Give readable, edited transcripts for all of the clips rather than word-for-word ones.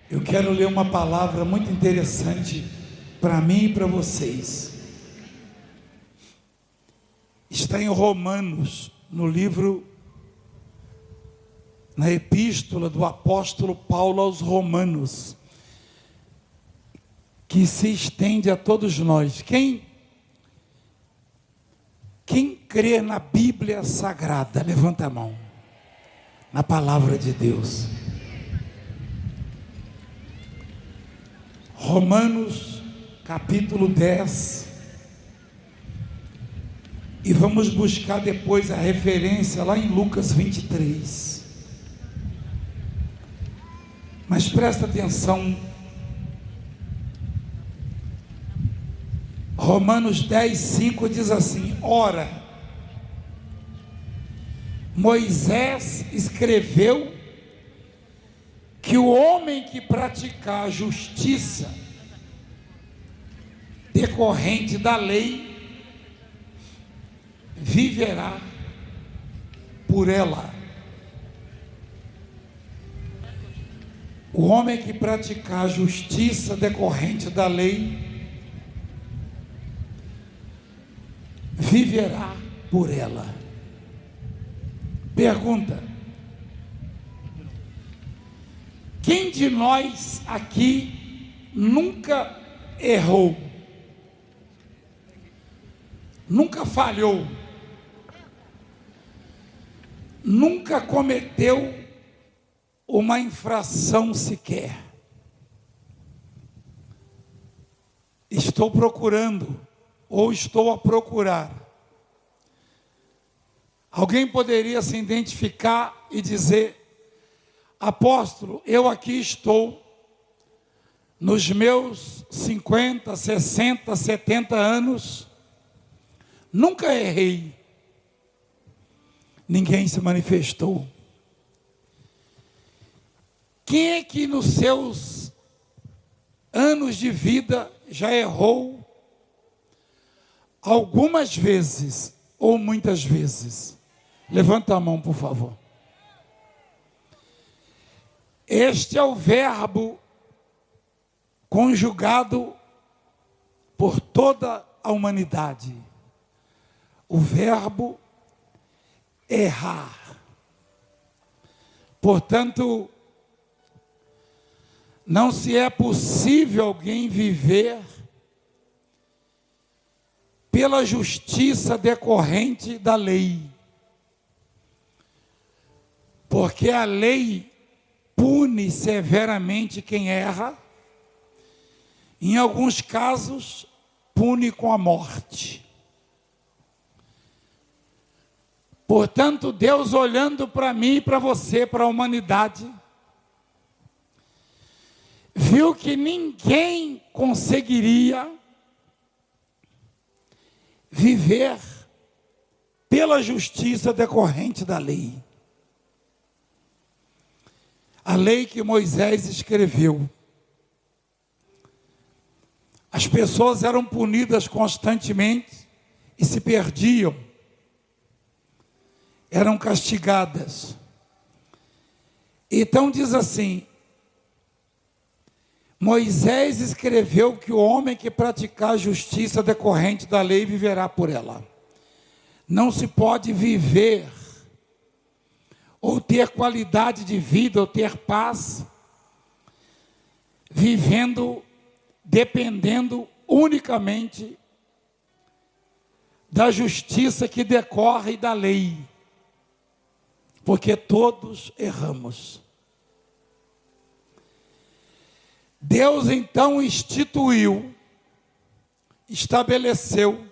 Eu quero ler uma palavra muito interessante para mim e para vocês. Está em Romanos, no livro, na epístola do apóstolo Paulo aos Romanos, que se estende a todos nós. Quem crê na Bíblia Sagrada, levanta a mão, na palavra de Deus. Romanos, capítulo 10, e vamos buscar depois a referência lá em Lucas 23. Mas presta atenção, Romanos 10, 5 diz assim: ora, Moisés escreveu que o homem que praticar a justiça decorrente da lei viverá por ela. O homem que praticar a justiça decorrente da lei viverá por ela. Pergunta: quem de nós aqui nunca errou? Nunca falhou? Nunca cometeu uma infração sequer? Estou procurando, ou estou a procurar. Alguém poderia se identificar e dizer: apóstolo, eu aqui estou, nos meus 50, 60, 70 anos, nunca errei. Ninguém se manifestou. Quem é que nos seus anos de vida já errou algumas vezes ou muitas vezes? Levanta a mão, por favor. Este é o verbo conjugado por toda a humanidade. O verbo errar. Portanto, não se é possível alguém viver pela justiça decorrente da lei. Porque a lei pune severamente quem erra, em alguns casos, pune com a morte. Portanto, Deus olhando para mim e para você, para a humanidade, viu que ninguém conseguiria viver pela justiça decorrente da lei. A lei que Moisés escreveu. As pessoas eram punidas constantemente e se perdiam. Eram castigadas. Então diz assim: Moisés escreveu que o homem que praticar a justiça decorrente da lei viverá por ela. Não se pode viver ou ter qualidade de vida, ou ter paz, vivendo, dependendo unicamente da justiça que decorre da lei, porque todos erramos. Deus então estabeleceu,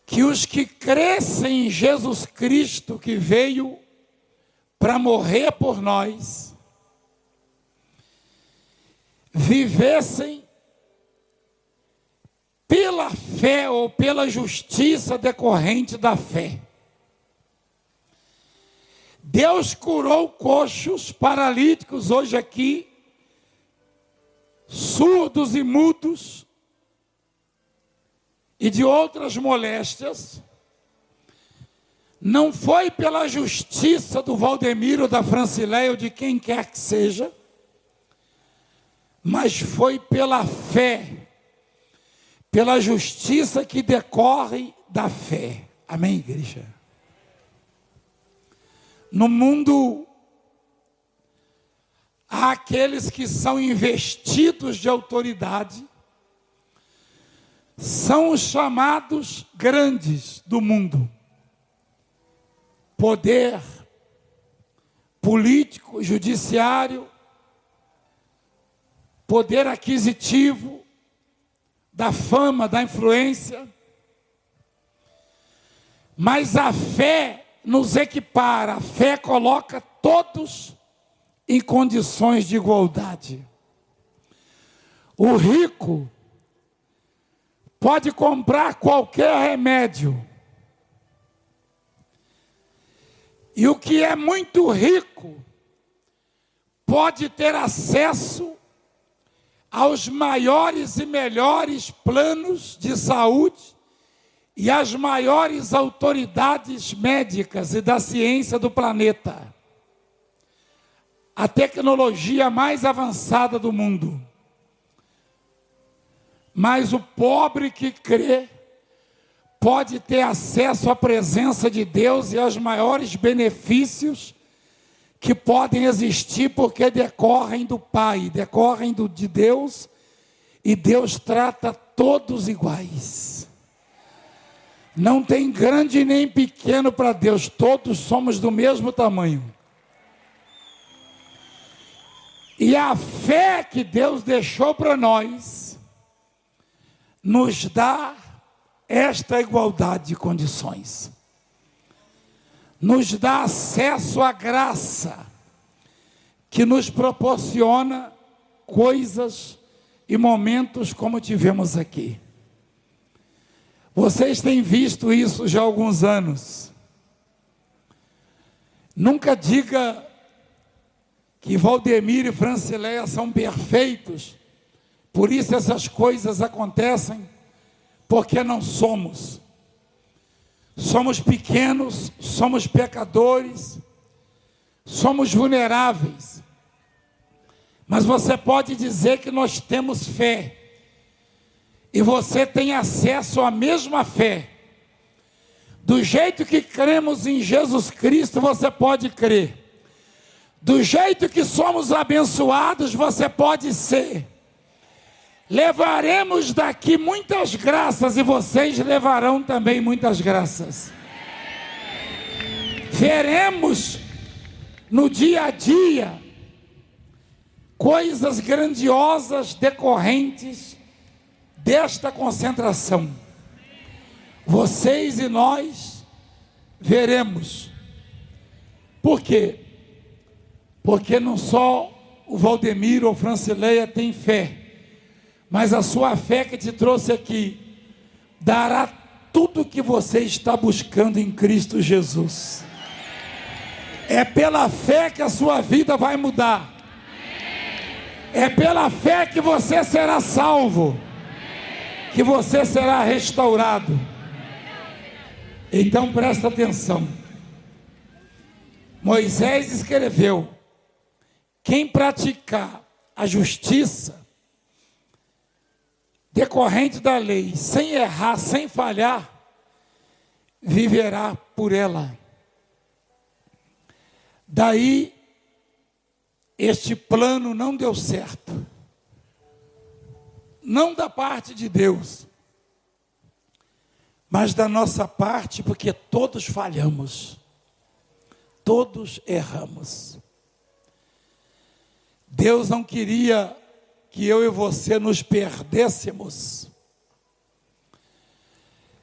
que os que crescem em Jesus Cristo, que veio para morrer por nós, vivessem pela fé ou pela justiça decorrente da fé. Deus curou coxos, paralíticos hoje aqui, surdos e mudos, e de outras moléstias, Não foi pela justiça do Valdemiro, ou da Francileia, ou de quem quer que seja, mas foi pela fé, pela justiça que decorre da fé. Amém, igreja? No mundo, há aqueles que são investidos de autoridade, são os chamados grandes do mundo. Poder político, judiciário, poder aquisitivo, da fama, da influência. Mas a fé nos equipara, a fé coloca todos em condições de igualdade. O rico pode comprar qualquer remédio. E o que é muito rico pode ter acesso aos maiores e melhores planos de saúde e às maiores autoridades médicas e da ciência do planeta. A tecnologia mais avançada do mundo. Mas o pobre que crê pode ter acesso à presença de Deus e aos maiores benefícios que podem existir porque decorrem do Pai, decorrem de Deus, e Deus trata todos iguais. Não tem grande nem pequeno para Deus, todos somos do mesmo tamanho. E a fé que Deus deixou para nós, nos dá esta igualdade de condições. Nos dá acesso à graça, que nos proporciona coisas e momentos como tivemos aqui. Vocês têm visto isso já há alguns anos. Nunca diga que Valdemiro e Francileia são perfeitos, por isso essas coisas acontecem, porque não somos. Somos pequenos, somos pecadores, somos vulneráveis. Mas você pode dizer que nós temos fé. E você tem acesso à mesma fé. Do jeito que cremos em Jesus Cristo, você pode crer. Do jeito que somos abençoados, você pode ser. Levaremos daqui muitas graças e vocês levarão também muitas graças. Veremos no dia a dia coisas grandiosas decorrentes desta concentração. Vocês e nós veremos. Por quê? Porque não só o Valdemiro ou Francileia tem fé, mas a sua fé que te trouxe aqui dará tudo o que você está buscando em Cristo Jesus. É pela fé que a sua vida vai mudar. É pela fé que você será salvo, que você será restaurado. Então presta atenção. Moisés escreveu: quem praticar a justiça decorrente da lei, sem errar, sem falhar, viverá por ela. Daí, este plano não deu certo. Não da parte de Deus, mas da nossa parte, porque todos falhamos. Todos erramos. Deus não queria que eu e você nos perdêssemos.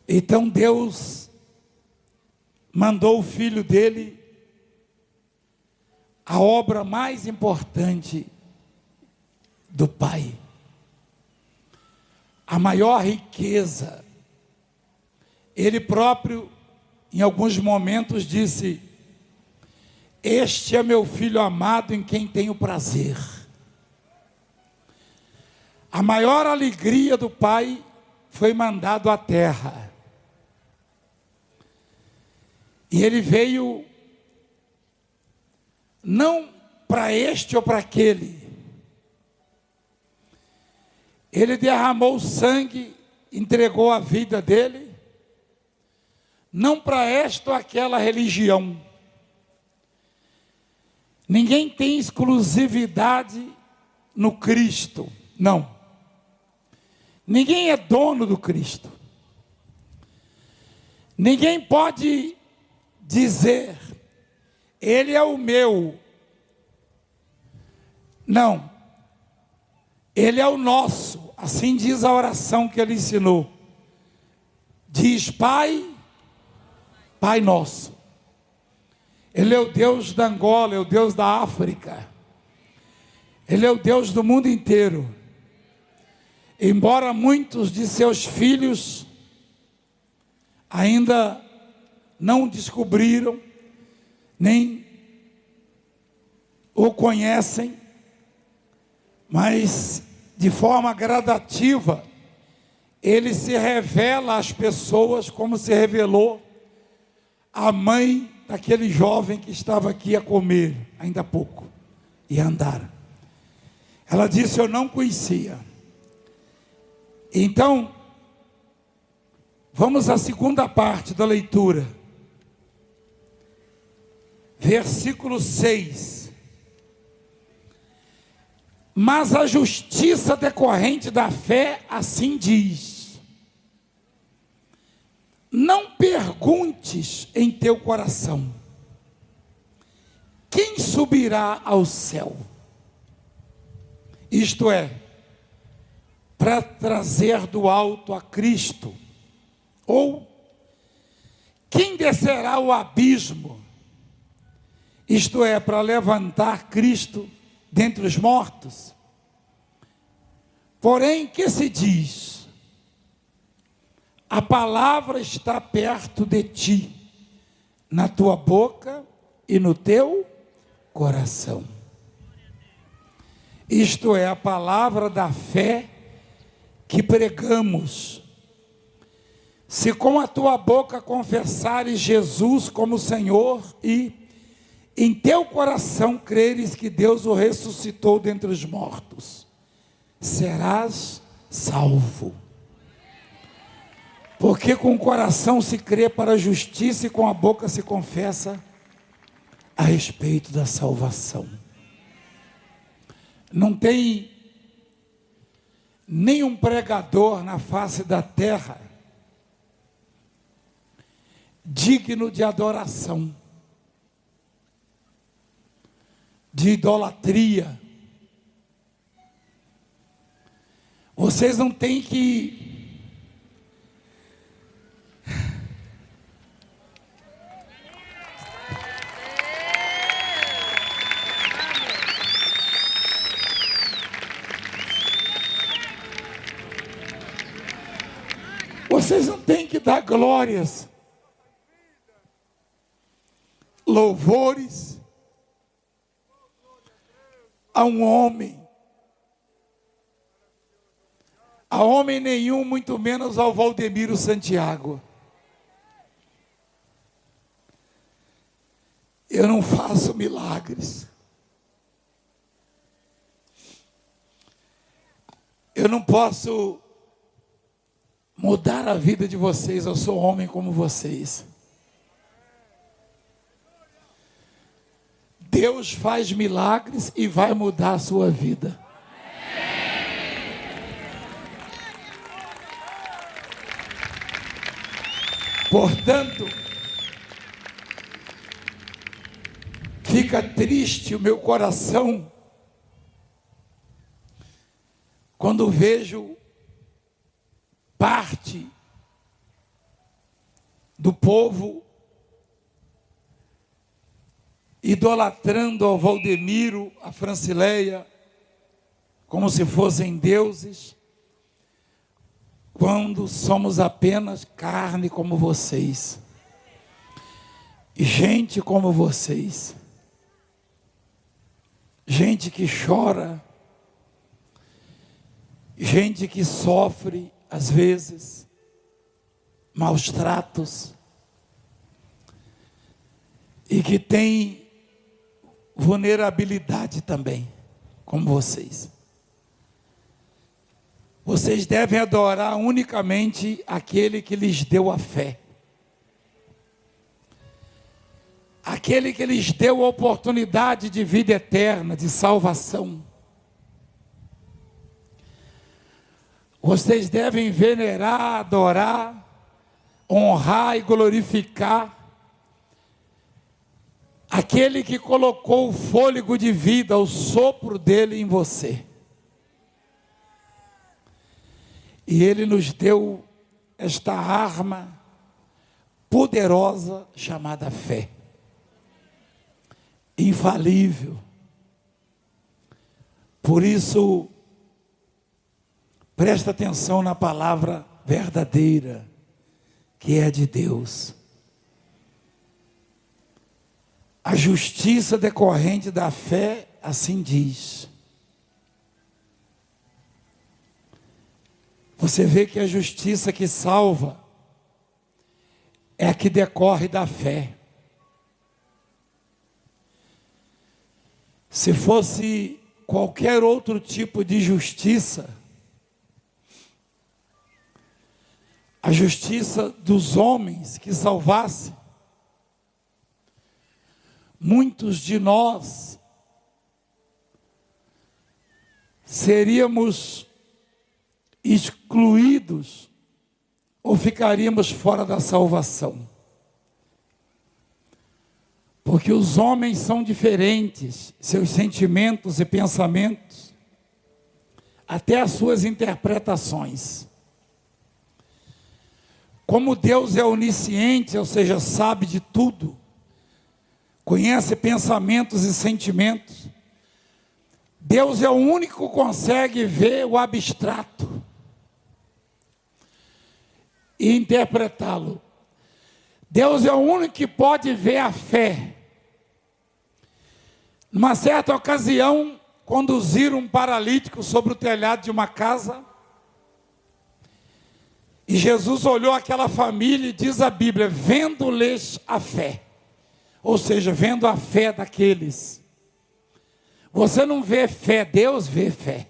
Então Deus mandou o Filho dele, a obra mais importante do Pai. A maior riqueza. Ele próprio, em alguns momentos, disse: este é meu Filho amado em quem tenho prazer. A maior alegria do Pai foi mandado à terra. E ele veio não para este ou para aquele. Ele derramou sangue, entregou a vida dele, não para esta ou aquela religião. Ninguém tem exclusividade no Cristo, não. Ninguém é dono do Cristo. Ninguém pode dizer, ele é o meu. Não. Ele é o nosso. Assim diz a oração que ele ensinou. Diz, Pai, Pai nosso. Ele é o Deus da Angola, é o Deus da África. Ele é o Deus do mundo inteiro. Embora muitos de seus filhos ainda não descobriram, nem o conhecem, mas de forma gradativa, ele se revela às pessoas como se revelou à mãe daquele jovem que estava aqui a comer ainda há pouco e a andar. Ela disse, eu não conhecia. Então, vamos à segunda parte da leitura. Versículo 6. Mas a justiça decorrente da fé assim diz: não perguntes em teu coração, quem subirá ao céu? Isto é, para trazer do alto a Cristo. Ou, quem descerá ao abismo? Isto é, para levantar Cristo dentre os mortos. Porém, que se diz? A palavra está perto de ti, na tua boca e no teu coração. Isto é a palavra da fé que pregamos. Se com a tua boca confessares Jesus como Senhor e em teu coração creres que Deus o ressuscitou dentre os mortos, serás salvo. Porque com o coração se crê para a justiça e com a boca se confessa a respeito da salvação. Não tem nenhum pregador na face da terra digno de adoração, de idolatria. Vocês não têm que dar glórias, louvores a um homem, a homem nenhum, muito menos ao Valdemiro Santiago. Eu não faço milagres. Eu não posso mudar a vida de vocês. Eu sou homem como vocês. Deus faz milagres e vai mudar a sua vida. Portanto, fica triste o meu coração quando vejo parte do povo idolatrando ao Valdemiro, a Francileia, como se fossem deuses, quando somos apenas carne como vocês, gente como vocês, gente que chora, gente que sofre, às vezes, maus tratos, e que tem vulnerabilidade também, como vocês. Vocês devem adorar unicamente aquele que lhes deu a fé. Aquele que lhes deu a oportunidade de vida eterna, de salvação. Vocês devem venerar, adorar, honrar e glorificar aquele que colocou o fôlego de vida, o sopro dele em você. E ele nos deu esta arma poderosa chamada fé. Infalível. Por isso, presta atenção na palavra verdadeira, que é de Deus. A justiça decorrente da fé, assim diz. Você vê que a justiça que salva é a que decorre da fé. Se fosse qualquer outro tipo de justiça, a justiça dos homens que salvasse, muitos de nós seríamos excluídos ou ficaríamos fora da salvação. Porque os homens são diferentes, seus sentimentos e pensamentos, até as suas interpretações. Como Deus é onisciente, ou seja, sabe de tudo, conhece pensamentos e sentimentos, Deus é o único que consegue ver o abstrato e interpretá-lo. Deus é o único que pode ver a fé. Numa certa ocasião, conduziram um paralítico sobre o telhado de uma casa, e Jesus olhou aquela família e diz a Bíblia, vendo-lhes a fé, ou seja, vendo a fé daqueles. Você não vê fé, Deus vê fé,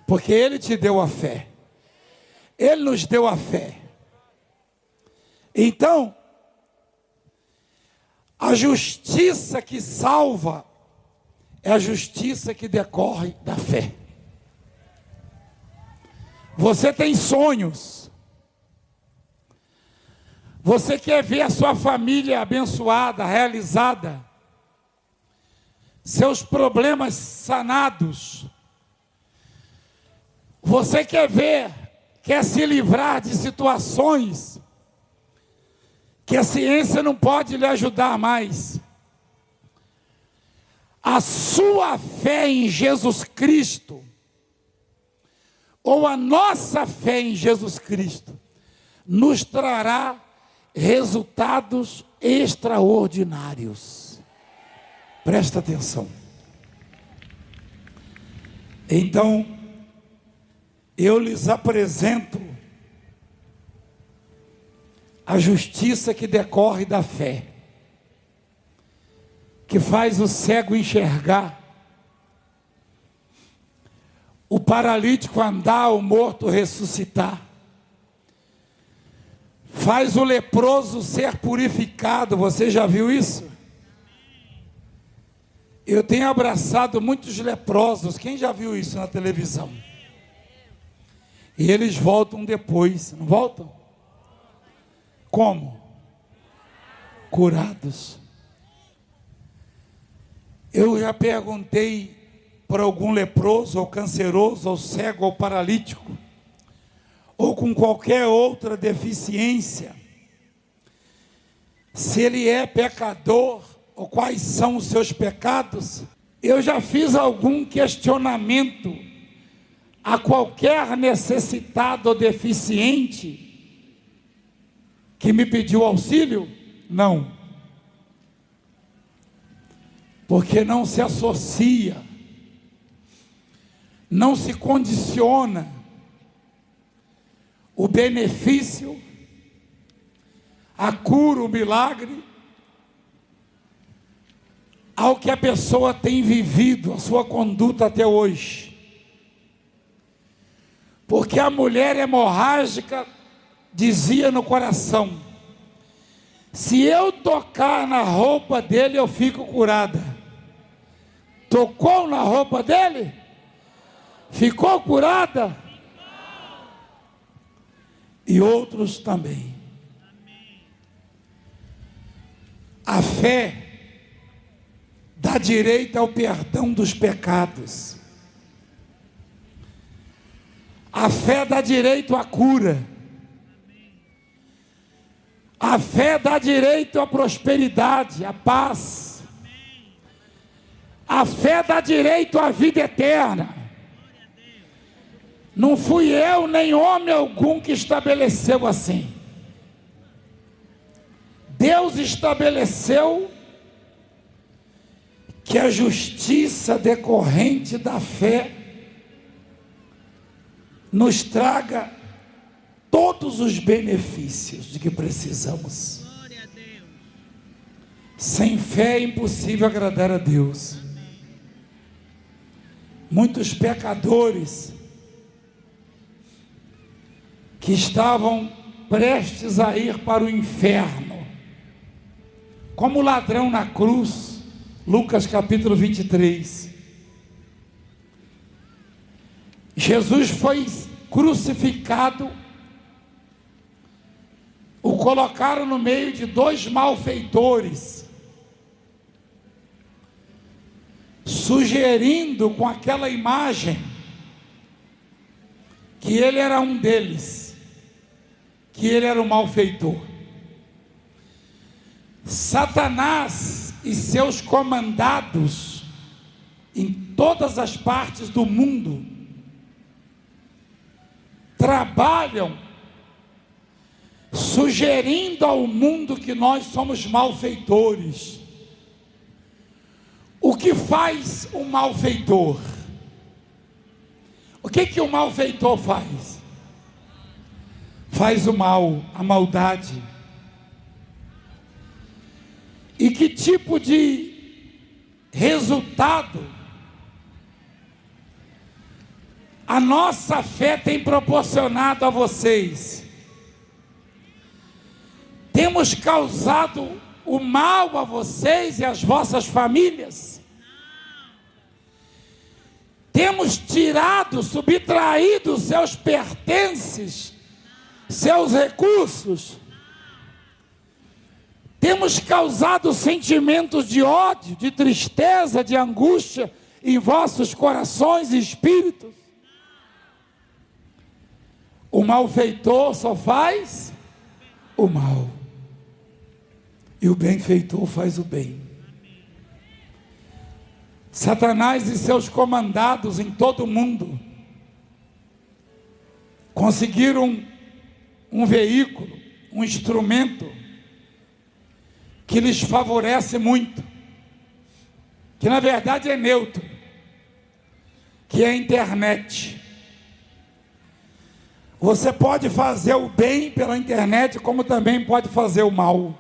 porque Ele te deu a fé, Ele nos deu a fé. Então, a justiça que salva é a justiça que decorre da fé. Você tem sonhos, você quer ver a sua família abençoada, realizada, seus problemas sanados, você quer se livrar de situações que a ciência não pode lhe ajudar mais. A sua fé em Jesus Cristo, ou a nossa fé em Jesus Cristo, nos trará resultados extraordinários. Presta atenção. Então, eu lhes apresento a justiça que decorre da fé, que faz o cego enxergar, o paralítico andar, o morto ressuscitar, faz o leproso ser purificado. Você já viu isso? Eu tenho abraçado muitos leprosos. Quem já viu isso na televisão? E eles voltam depois, não voltam? Como? Curados. Eu já perguntei para algum leproso, ou canceroso, ou cego, ou paralítico, ou com qualquer outra deficiência, se ele é pecador, ou quais são os seus pecados. Eu já fiz algum questionamento a qualquer necessitado ou deficiente que me pediu auxílio? Não. Porque não se associa, não se condiciona o benefício, a cura, o milagre, ao que a pessoa tem vivido, a sua conduta até hoje. Porque a mulher hemorrágica dizia no coração: se eu tocar na roupa dele, eu fico curada. Tocou na roupa dele? Ficou curada? E outros também. A fé dá direito ao perdão dos pecados. A fé dá direito à cura. A fé dá direito à prosperidade, à paz. A fé dá direito à vida eterna. Não fui eu nem homem algum que estabeleceu assim. Deus estabeleceu que a justiça decorrente da fé nos traga todos os benefícios de que precisamos. Sem fé é impossível agradar a Deus. Muitos pecadores que estavam prestes a ir para o inferno, como o ladrão na cruz, Lucas capítulo 23. Jesus foi crucificado, o colocaram no meio de dois malfeitores, sugerindo com aquela imagem que ele era um deles, que ele era um malfeitor. Satanás e seus comandados em todas as partes do mundo trabalham sugerindo ao mundo que nós somos malfeitores. O que faz um malfeitor? O que o malfeitor faz? Faz o mal, a maldade. E que tipo de resultado a nossa fé tem proporcionado a vocês? Temos causado o mal a vocês e às vossas famílias? Temos tirado, subtraído seus pertences, seus recursos? Temos causado sentimentos de ódio, de tristeza, de angústia em vossos corações e espíritos? O malfeitor só faz o mal, e o benfeitor faz o bem. Satanás e seus comandados em todo o mundo conseguiram um veículo, um instrumento que lhes favorece muito, que na verdade é neutro, que é a internet. Você pode fazer o bem pela internet, como também pode fazer o mal.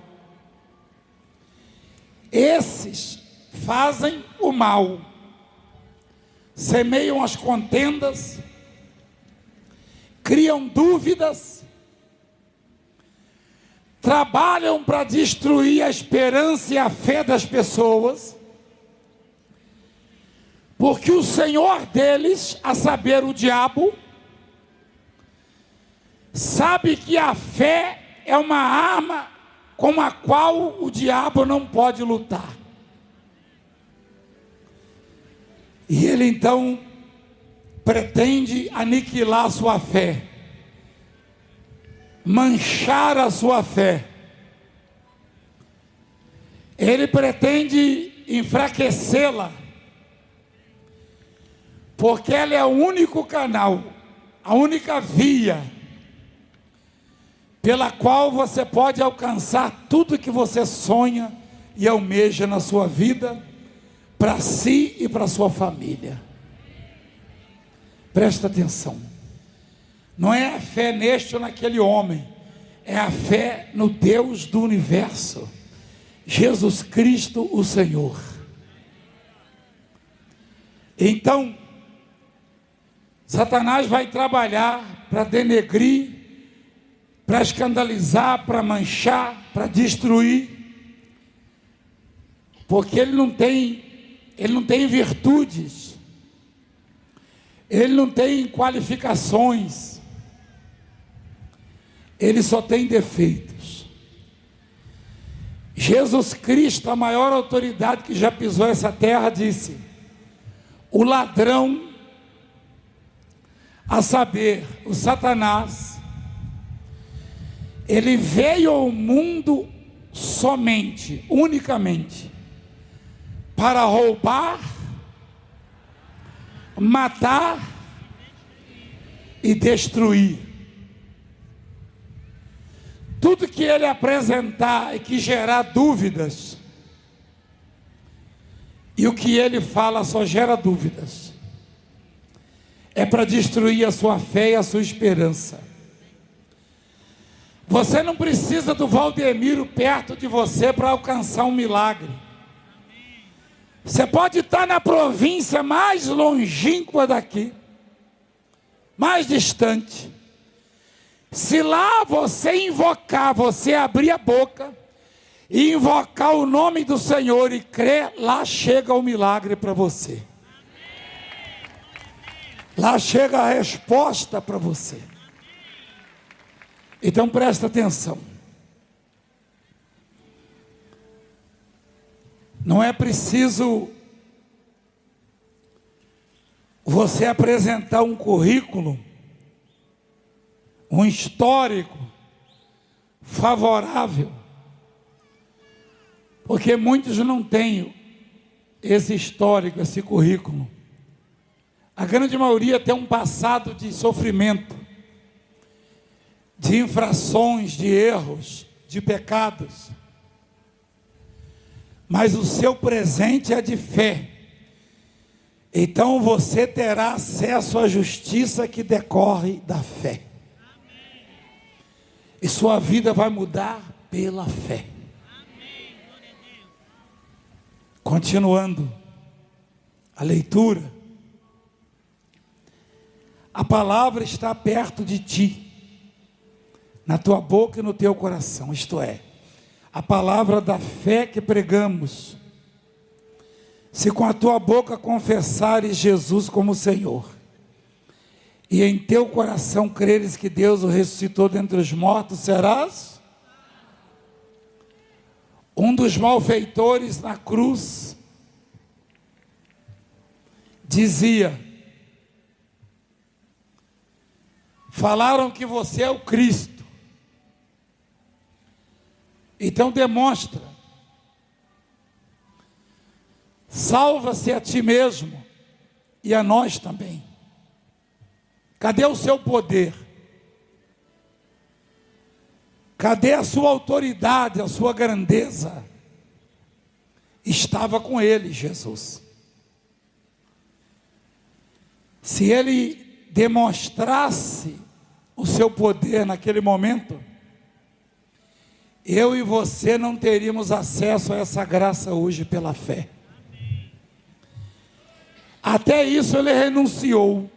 Esses fazem o mal, semeiam as contendas, criam dúvidas, trabalham para destruir a esperança e a fé das pessoas, porque o senhor deles, a saber, o diabo, sabe que a fé é uma arma com a qual o diabo não pode lutar. E ele então pretende aniquilar a sua fé, manchar a sua fé. Ele pretende enfraquecê-la, porque ela é o único canal, a única via pela qual você pode alcançar tudo que você sonha e almeja na sua vida, para si e para sua família. Presta atenção. Não é a fé neste ou naquele homem, é a fé no Deus do universo, Jesus Cristo o Senhor. Então, Satanás vai trabalhar para denegrir, para escandalizar, para manchar, para destruir, porque ele não tem virtudes, ele não tem qualificações, ele só tem defeitos. Jesus Cristo, a maior autoridade que já pisou essa terra, disse: o ladrão, a saber, o Satanás, ele veio ao mundo somente, unicamente, para roubar, matar e destruir. Tudo que ele apresentar e que gerar dúvidas, e o que ele fala só gera dúvidas, é para destruir a sua fé e a sua esperança. Você não precisa do Valdemiro perto de você para alcançar um milagre. Você pode estar na província mais longínqua daqui, mais distante. Se lá você invocar, você abrir a boca e invocar o nome do Senhor e crer, lá chega o milagre para você. Lá chega a resposta para você. Então presta atenção. Não é preciso você apresentar um currículo, um histórico favorável, porque muitos não têm esse histórico, esse currículo. A grande maioria tem um passado de sofrimento, de infrações, de erros, de pecados. Mas o seu presente é de fé. Então você terá acesso à justiça que decorre da fé. E sua vida vai mudar pela fé. Continuando a leitura. A palavra está perto de ti, na tua boca e no teu coração, isto é, a palavra da fé que pregamos. Se com a tua boca confessares Jesus como Senhor, e em teu coração creres que Deus o ressuscitou dentre os mortos, serás um dos malfeitores na cruz. Dizia: falaram que você é o Cristo. Então demonstra. Salva-se a ti mesmo e a nós também. Cadê o seu poder? Cadê a sua autoridade, a sua grandeza? Estava com ele, Jesus. Se ele demonstrasse o seu poder naquele momento, eu e você não teríamos acesso a essa graça hoje pela fé. Até isso ele renunciou.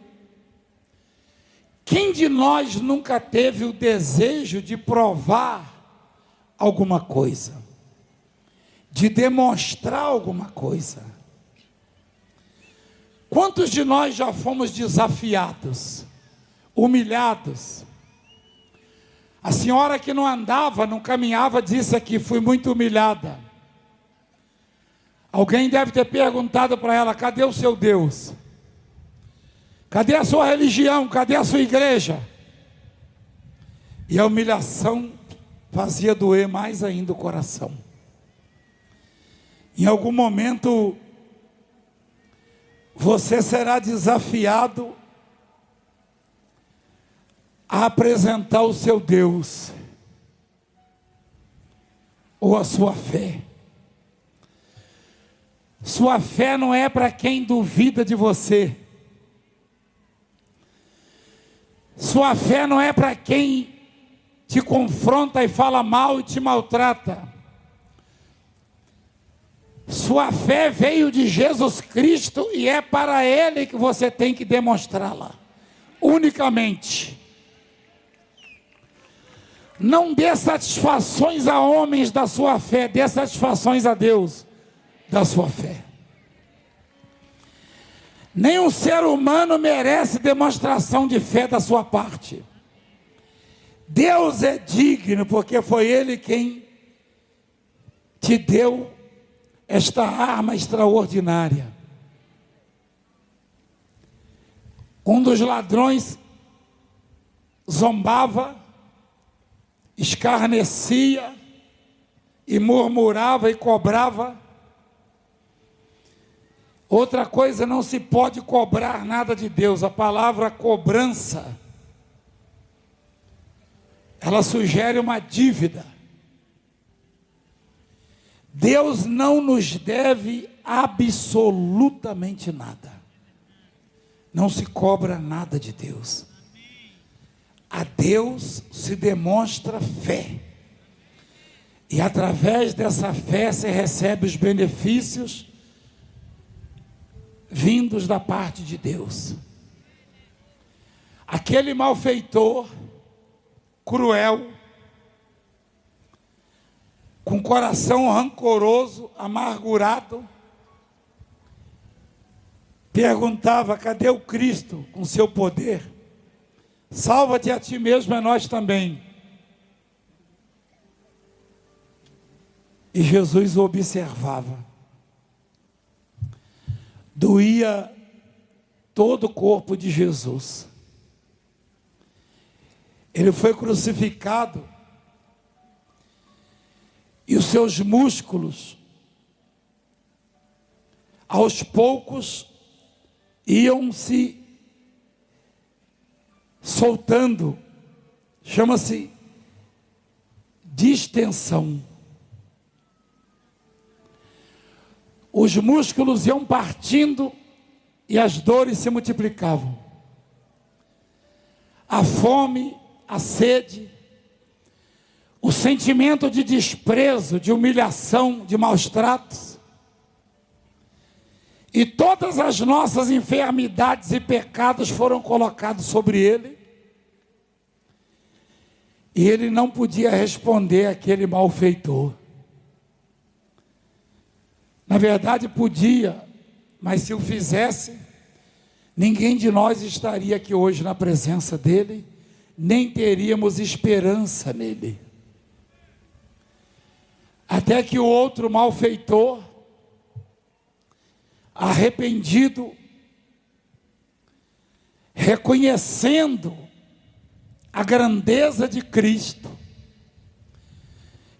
Quem de nós nunca teve o desejo de provar alguma coisa, de demonstrar alguma coisa? Quantos de nós já fomos desafiados, humilhados? A senhora que não andava, não caminhava, disse aqui: fui muito humilhada. Alguém deve ter perguntado para ela: cadê o seu Deus? Cadê a sua religião? Cadê a sua igreja? E a humilhação fazia doer mais ainda o coração. Em algum momento, você será desafiado a apresentar o seu Deus, ou a sua fé. Sua fé não é para quem duvida de você. Sua fé não é para quem te confronta e fala mal e te maltrata. Sua fé veio de Jesus Cristo e é para Ele que você tem que demonstrá-la, unicamente. Não dê satisfações a homens da sua fé, dê satisfações a Deus da sua fé. Nenhum ser humano merece demonstração de fé da sua parte. Deus é digno, porque foi Ele quem te deu esta arma extraordinária. Um dos ladrões zombava, escarnecia e murmurava e cobrava. Outra coisa, não se pode cobrar nada de Deus. A palavra cobrança, ela sugere uma dívida. Deus não nos deve absolutamente nada. Não se cobra nada de Deus. A Deus se demonstra fé. E através dessa fé se recebe os benefícios vindos da parte de Deus. Aquele malfeitor, cruel, com coração rancoroso, amargurado, perguntava: cadê o Cristo com seu poder? Salva-te a ti mesmo, a nós também. E Jesus o observava. Doía todo o corpo de Jesus. Ele foi crucificado e os seus músculos, aos poucos, iam se soltando. Chama-se distensão. Os músculos iam partindo e as dores se multiplicavam. A fome, a sede, o sentimento de desprezo, de humilhação, de maus tratos, e todas as nossas enfermidades e pecados foram colocados sobre ele, e ele não podia responder àquele malfeitor. Na verdade podia, mas se o fizesse, ninguém de nós estaria aqui hoje na presença dele, nem teríamos esperança nele. Até que o outro malfeitor, arrependido, reconhecendo a grandeza de Cristo,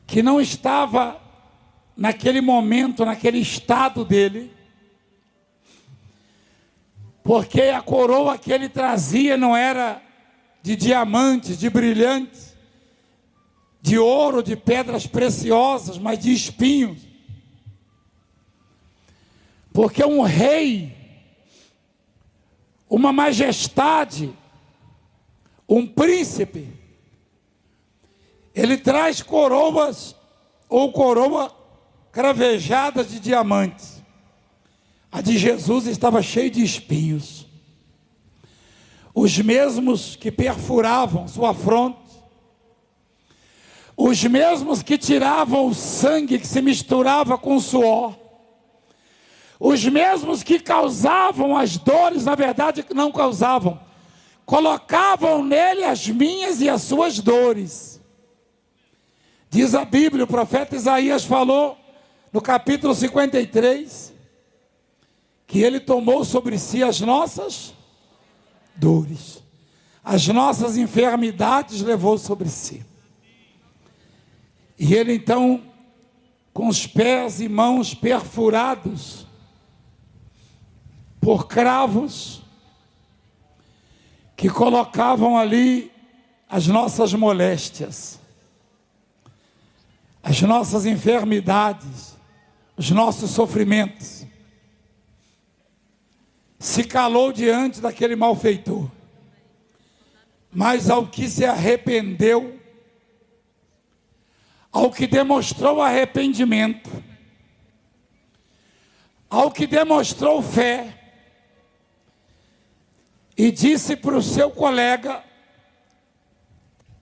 que não estava naquele momento, naquele estado dele, porque a coroa que ele trazia não era de diamantes, de brilhantes, de ouro, de pedras preciosas, mas de espinhos. Porque um rei, uma majestade, um príncipe, ele traz coroas ou coroa cravejadas de diamantes. A de Jesus estava cheia de espinhos, os mesmos que perfuravam sua fronte, os mesmos que tiravam o sangue que se misturava com o suor, os mesmos que causavam as dores, na verdade não causavam, colocavam nele as minhas e as suas dores. Diz a Bíblia, o profeta Isaías falou no capítulo 53, que ele tomou sobre si as nossas dores, as nossas enfermidades levou sobre si. E ele então, com os pés e mãos perfurados por cravos, que colocavam ali as nossas moléstias, as nossas enfermidades, os nossos sofrimentos, se calou diante daquele malfeitor. Mas ao que se arrependeu, ao que demonstrou arrependimento, ao que demonstrou fé e disse para o seu colega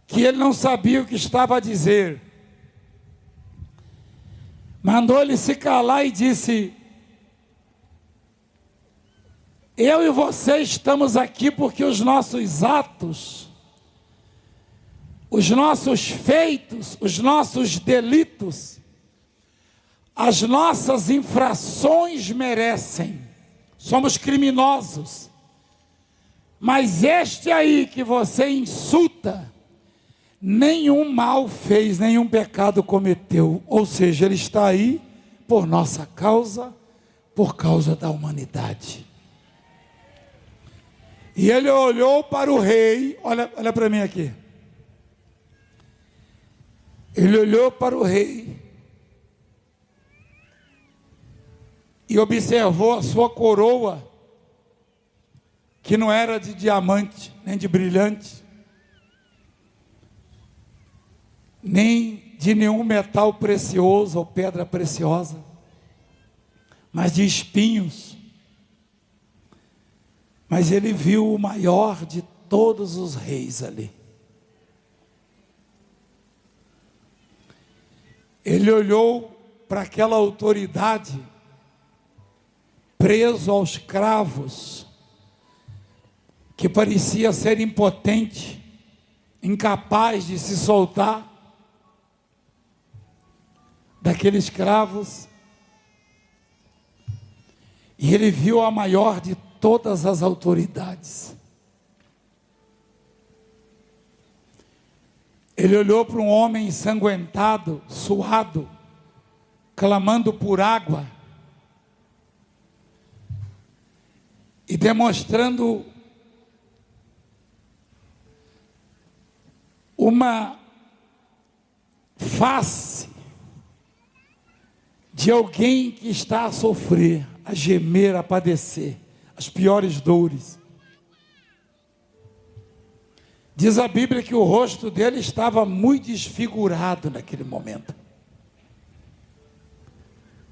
que ele não sabia o que estava a dizer. Mandou ele se calar e disse: eu e você estamos aqui porque os nossos atos, os nossos feitos, os nossos delitos, as nossas infrações merecem. Somos criminosos. Mas este aí que você insulta, nenhum mal fez, nenhum pecado cometeu. Ou seja, ele está aí por nossa causa, por causa da humanidade. E ele olhou para o rei, olha para mim aqui. Ele olhou para o rei e observou a sua coroa, que não era de diamante, nem de brilhante, nem de nenhum metal precioso ou pedra preciosa, mas de espinhos. Mas ele viu o maior de todos os reis ali. Ele olhou para aquela autoridade, preso aos cravos, que parecia ser impotente, incapaz de se soltar daqueles cravos, e ele viu a maior de todas as autoridades. Ele olhou para um homem ensanguentado, suado, clamando por água, e demonstrando uma face de alguém que está a sofrer, a gemer, a padecer as piores dores. Diz a Bíblia que o rosto dele estava muito desfigurado naquele momento.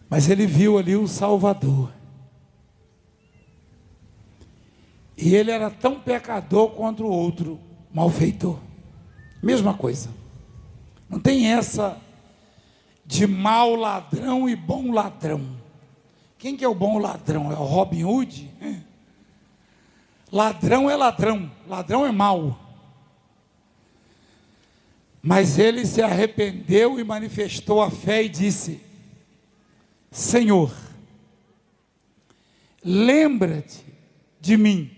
Mas ele viu ali o Salvador. E ele era tão pecador quanto o outro malfeitor. Mesma coisa. Não tem essa de mau ladrão e bom ladrão. Quem que é o bom ladrão? É o Robin Hood? Ladrão é ladrão. Ladrão é mau. Mas ele se arrependeu e manifestou a fé e disse: Senhor, lembra-te de mim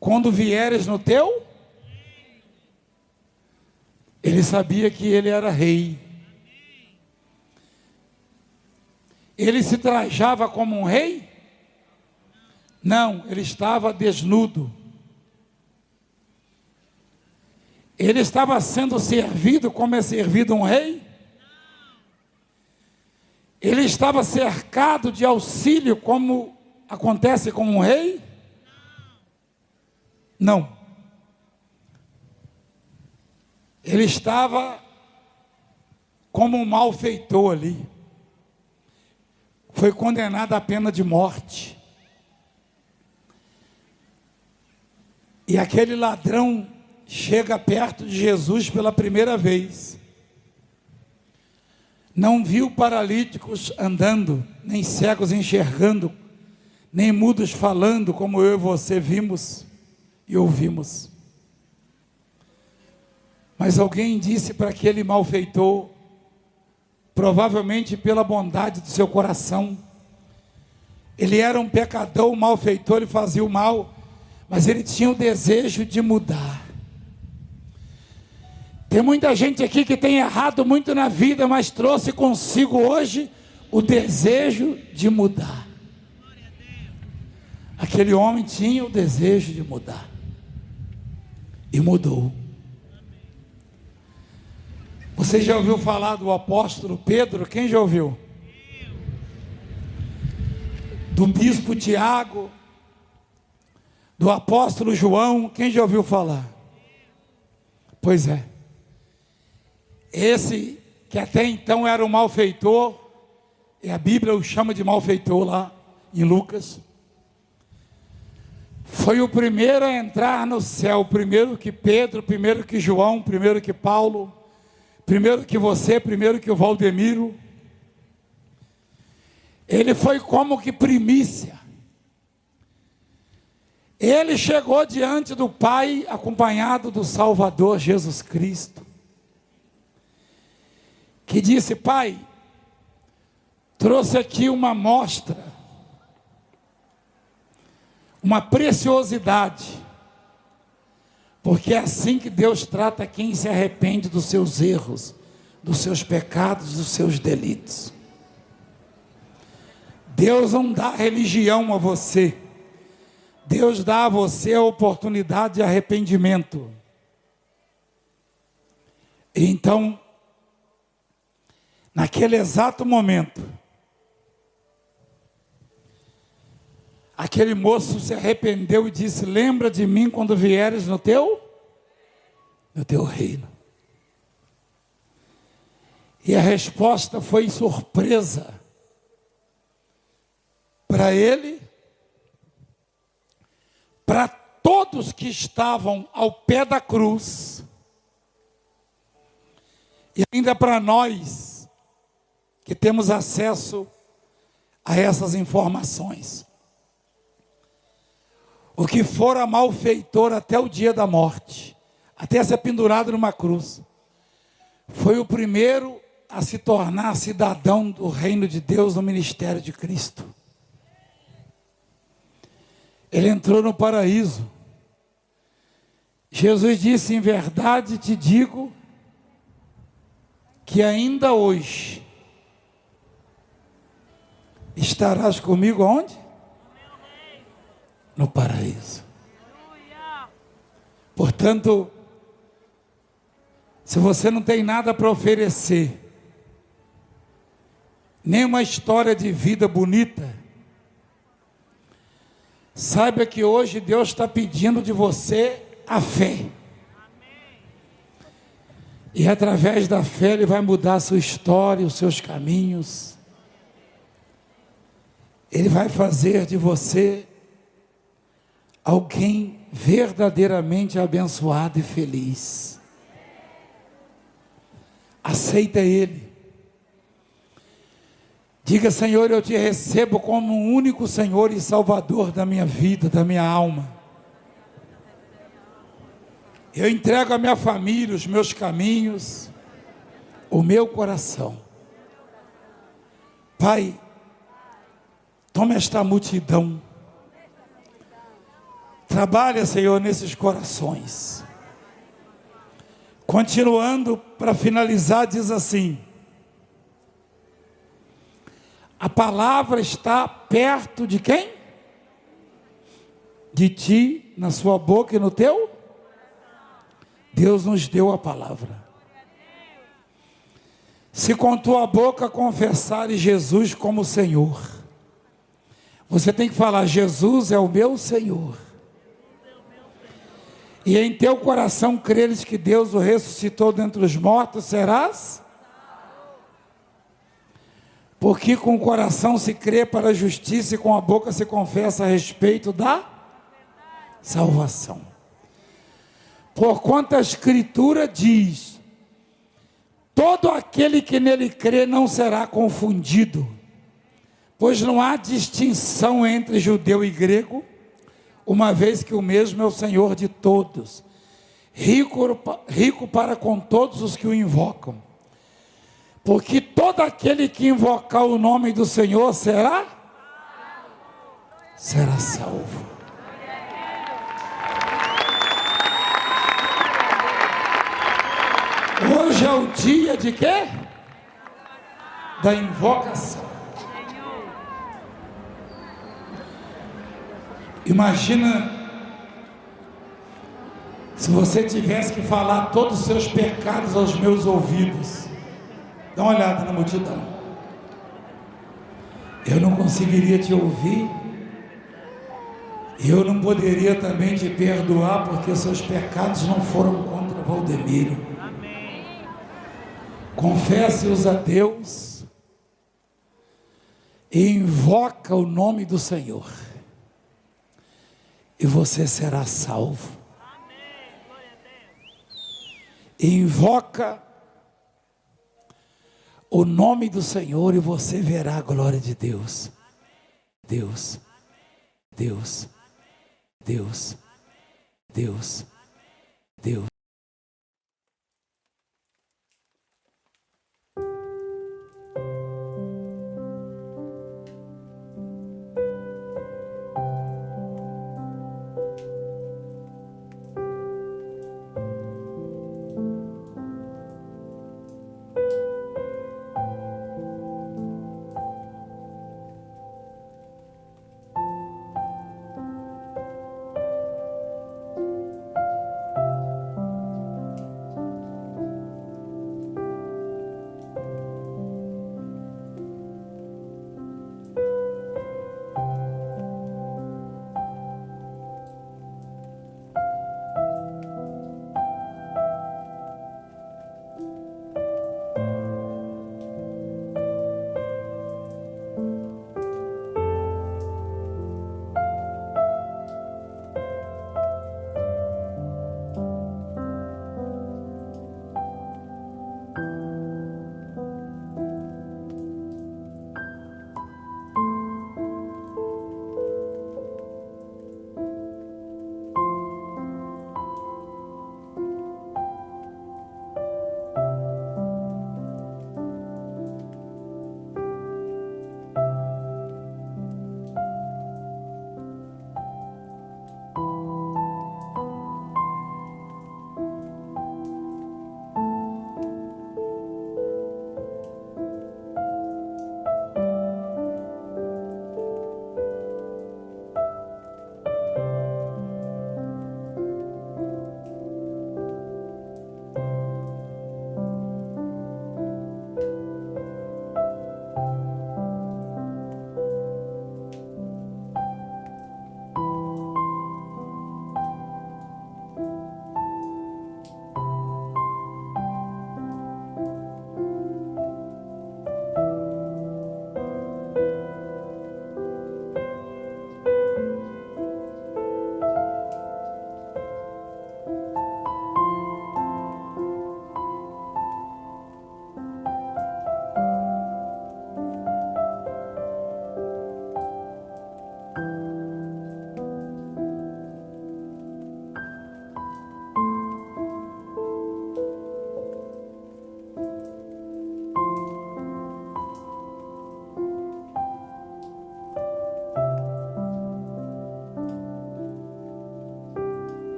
quando vieres no teu. Ele sabia que ele era rei. Ele se trajava como um rei? Não, ele estava desnudo. Ele estava sendo servido como é servido um rei? Ele estava cercado de auxílio como acontece com um rei? Não. Ele estava como um malfeitor ali. Foi condenado à pena de morte. E aquele ladrão chega perto de Jesus pela primeira vez. Não viu paralíticos andando, nem cegos enxergando, nem mudos falando, como eu e você vimos e ouvimos. Mas alguém disse para aquele malfeitor, provavelmente pela bondade do seu coração, ele era um pecador, um malfeitor, ele fazia o mal, mas ele tinha o desejo de mudar. Tem muita gente aqui que tem errado muito na vida, mas trouxe consigo hoje o desejo de mudar. Aquele homem tinha o desejo de mudar e mudou. Você já ouviu falar do apóstolo Pedro? Quem já ouviu? Do bispo Tiago, do apóstolo João? Quem já ouviu falar? Pois é. Esse que até então era um malfeitor, e a Bíblia o chama de malfeitor lá em Lucas, foi o primeiro a entrar no céu, primeiro que Pedro, primeiro que João, primeiro que Paulo, primeiro que você, primeiro que o Valdemiro. Ele foi como que primícia. Ele chegou diante do Pai, acompanhado do Salvador Jesus Cristo, que disse: Pai, trouxe aqui uma amostra, uma preciosidade, porque é assim que Deus trata quem se arrepende dos seus erros, dos seus pecados, dos seus delitos. Deus não dá religião a você, Deus dá a você a oportunidade de arrependimento. Então, naquele exato momento, aquele moço se arrependeu e disse: lembra de mim quando vieres no teu reino. E a resposta foi surpresa para ele, para todos que estavam ao pé da cruz, e ainda para nós que temos acesso a essas informações. O que fora malfeitor até o dia da morte, até ser pendurado numa cruz, foi o primeiro a se tornar cidadão do reino de Deus no ministério de Cristo. Ele entrou no paraíso. Jesus disse: em verdade te digo que ainda hoje estarás comigo aonde? No paraíso. Portanto, se você não tem nada para oferecer, nem uma história de vida bonita, saiba que hoje Deus está pedindo de você a fé. E através da fé Ele vai mudar a sua história, os seus caminhos. Ele vai fazer de você alguém verdadeiramente abençoado e feliz. Aceita Ele. Diga: Senhor, eu te recebo como o único Senhor e Salvador da minha vida, da minha alma. Eu entrego a minha família, os meus caminhos, o meu coração. Pai, toma esta multidão. Trabalha, Senhor, nesses corações. Continuando, para finalizar, diz assim: a palavra está perto de quem? De ti, na sua boca e no teu? Deus nos deu a palavra. Se com tua boca confessares Jesus como Senhor, você tem que falar: Jesus é o meu Senhor. E em teu coração creres que Deus o ressuscitou dentre os mortos, serás? Porque com o coração se crê para a justiça e com a boca se confessa a respeito da salvação. Porquanto a Escritura diz: todo aquele que nele crê não será confundido, pois não há distinção entre judeu e grego, uma vez que o mesmo é o Senhor de todos, rico para com todos os que o invocam. Porque todo aquele que invocar o nome do Senhor será salvo. Hoje é o dia de quê? Da invocação. Imagina se você tivesse que falar todos os seus pecados aos meus ouvidos. Dá uma olhada na multidão. Eu não conseguiria te ouvir. E eu não poderia também te perdoar, porque seus pecados não foram contra Valdemiro. Confesse-os a Deus. e invoca o nome do Senhor, e você será salvo. E invoca o nome do Senhor e você verá a glória de Deus. Deus, Deus, Deus, Deus, Deus.